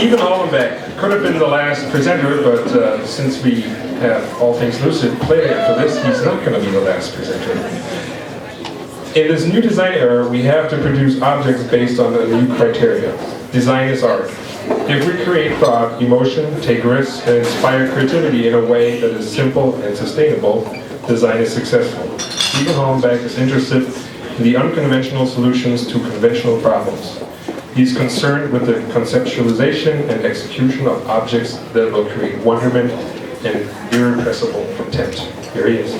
Stephen Haulenbeek could have been the last presenter, but since we have All Things Lucid play after this, he's not going to be the last presenter. In this new design era, we have to produce objects based on a new criteria. Design is art. If we create thought, emotion, take risks, and inspire creativity in a way that is simple and sustainable, design is successful. Stephen Haulenbeek is interested in the unconventional solutions to conventional problems. He's concerned with the conceptualization and execution of objects that will create wonderment and irrepressible contempt. Here he is.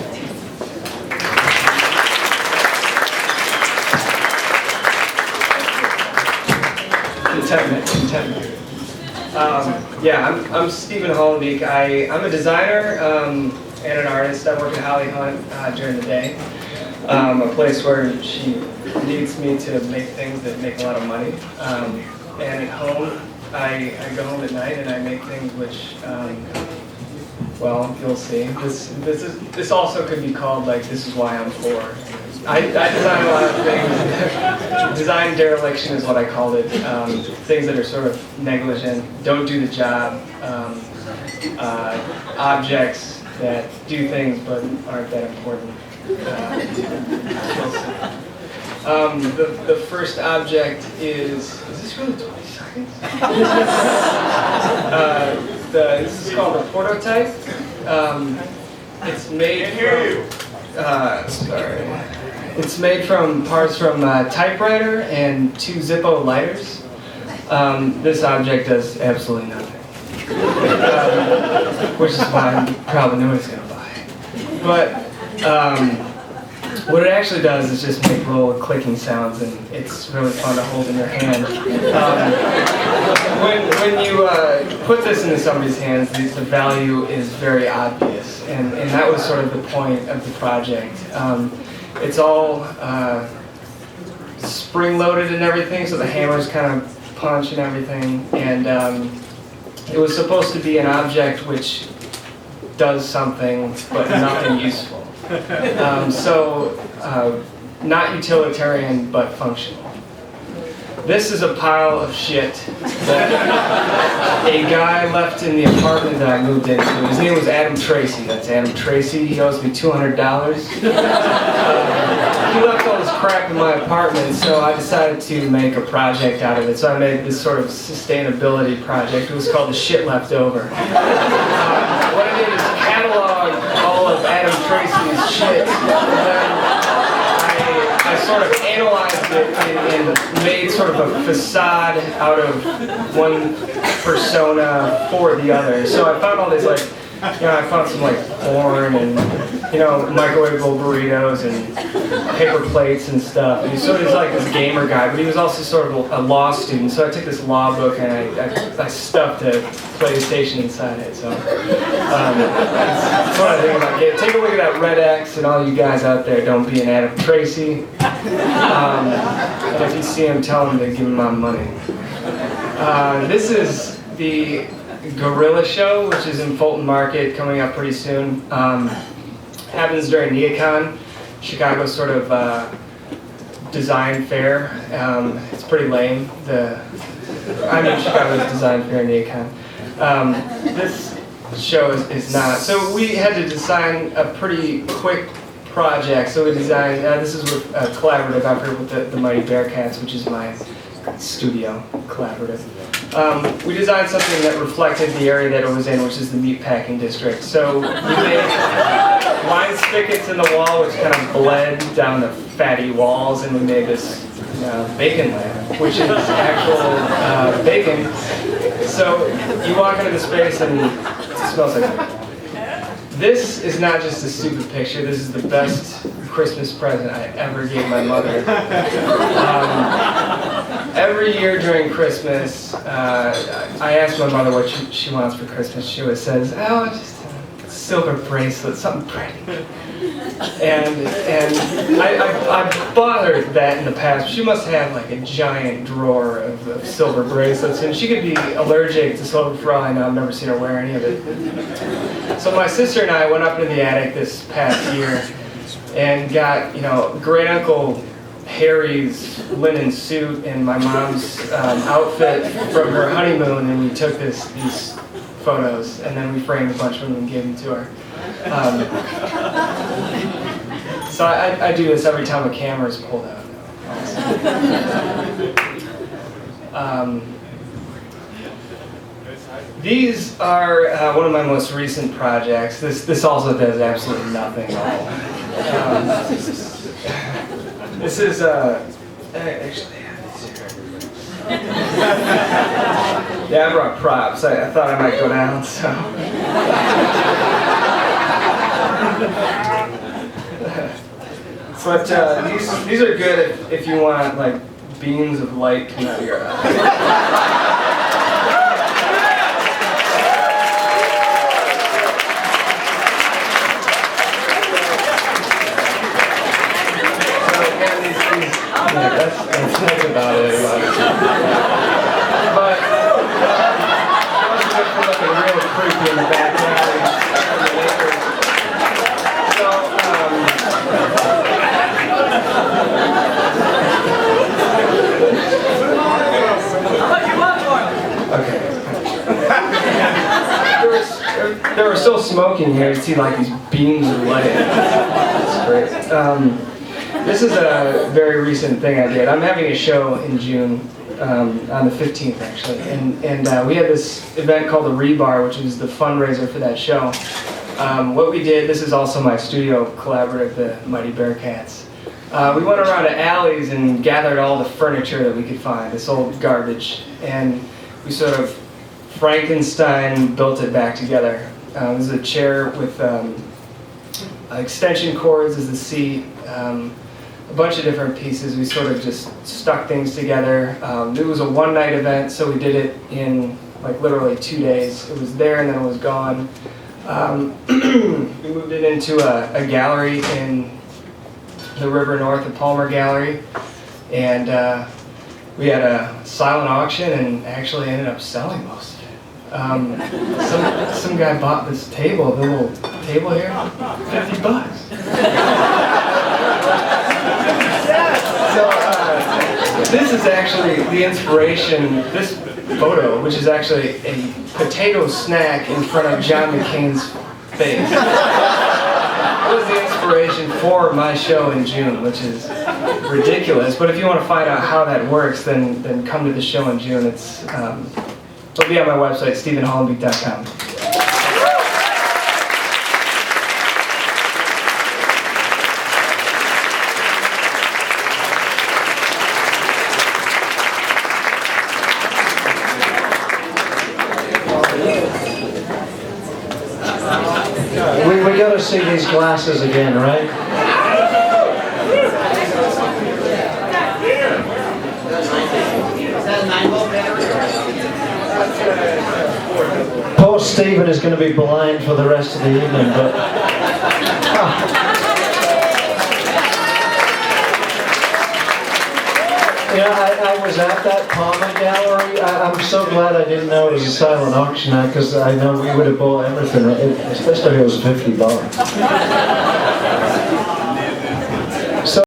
Contentment. I'm Stephen Haulenbeek. I'm a designer and an artist. I work at Haulenbeek during the day, a place where she needs me to make things that make a lot of money. And at home, I go home at night and I make things which, well, you'll see. This also could be called like "This is why I'm poor." I design a lot of things. Design dereliction is what I called it. Things that are sort of negligent, don't do the job. Objects that do things but aren't that important. The first object is this really 20 seconds? This is called a prototype. It's made It's made from parts from a typewriter and 2 Zippo lighters. This object does absolutely nothing, which is why probably nobody's going to buy it. But what it actually does is just make little clicking sounds, and it's really fun to hold in your hand. When you put this into somebody's hands, the value is very obvious, and that was sort of the point of the project. It's all spring-loaded and everything, so the hammers kind of punch and everything, and it was supposed to be an object which does something, but nothing useful. Not utilitarian, but functional. This is a pile of shit that a guy left in the apartment that I moved into. His name was Adam Tracy. That's Adam Tracy. He owes me $200. He left all this crap in my apartment, so I decided to make a project out of it. So I made this sort of sustainability project. It was called The Shit Left Over. What I did is catalog all of Adam Tracy's shit, and then I sort of analyzed it and made sort of a facade out of one persona for the other. So I found all these, like, I found some like porn and, microwavable burritos and paper plates and stuff. And he sort of was like this gamer guy, but he was also sort of a law student. So I took this law book and I stuffed a PlayStation inside it. So that's what I think about it. Take a look at that red X, and all you guys out there, don't be an Adam Tracy. If you see him, tell him to give him my money. This is the Gorilla Show, which is in Fulton Market, coming up pretty soon. Happens during NeoCon, Chicago's sort of design fair. It's pretty lame. Chicago's design fair, NeoCon. This show is not. So we had to design a pretty quick project. So we designed, this is with a collaborative effort with the Mighty Bearcats, which is my studio collaborative. We designed something that reflected the area that it was in, which is the meatpacking district. So we made line spigots in the wall, which kind of bled down the fatty walls, and we made this bacon lamp, which is actual bacon. So you walk into the space and it smells like bacon. This is not just a stupid picture. This is the best Christmas present I ever gave my mother. Every year during Christmas, I ask my mother what she wants for Christmas. She always says, "Oh, just a silver bracelet, something pretty." And I bought her that in the past. She must have like a giant drawer of silver bracelets, and she could be allergic to silver for all I know. I've never seen her wear any of it. So my sister and I went up into the attic this past year and got, great uncle Harry's linen suit and my mom's outfit from her honeymoon, and we took these photos, and then we framed a bunch of them and gave them to her. So I do this every time a camera is pulled out. These are one of my most recent projects. This also does absolutely nothing at all. This is actually. Yeah, I brought props. I thought I might go down, so. But these are good if you want like beams of light coming out of your eye. That's about it. But I was looking real creepy in the back alley. So, okay. They were so smoking here. You see like these beams of light. It's great. This is a very recent thing I did. I'm having a show in June, on the 15th actually, and we had this event called the Rebar, which is the fundraiser for that show. What we did, this is also my studio collaborative, the Mighty Bearcats. We went around to alleys and gathered all the furniture that we could find, this old garbage, and we sort of Frankenstein built it back together. This is a chair with extension cords as the seat. A bunch of different pieces. We sort of just stuck things together. It was a one-night event, so we did it in like literally 2 days. It was there and then it was gone. We moved it into a gallery in the River North, the Palmer Gallery, and we had a silent auction and actually ended up selling most of it. Some guy bought this table, the little table here, $50. So this is actually the inspiration, this photo, which is actually a potato snack in front of John McCain's face. That was the inspiration for my show in June, which is ridiculous. But if you want to find out how that works, then come to the show in June. It'll be on my website, StephenHaulenbeek.com. We got to see these glasses again, right? Poor Stephen is going to be blind for the rest of the evening, but I was at that Palmer Gallery. I'm so glad I didn't know it was a silent auction because I know we would have bought everything, especially if it was $50.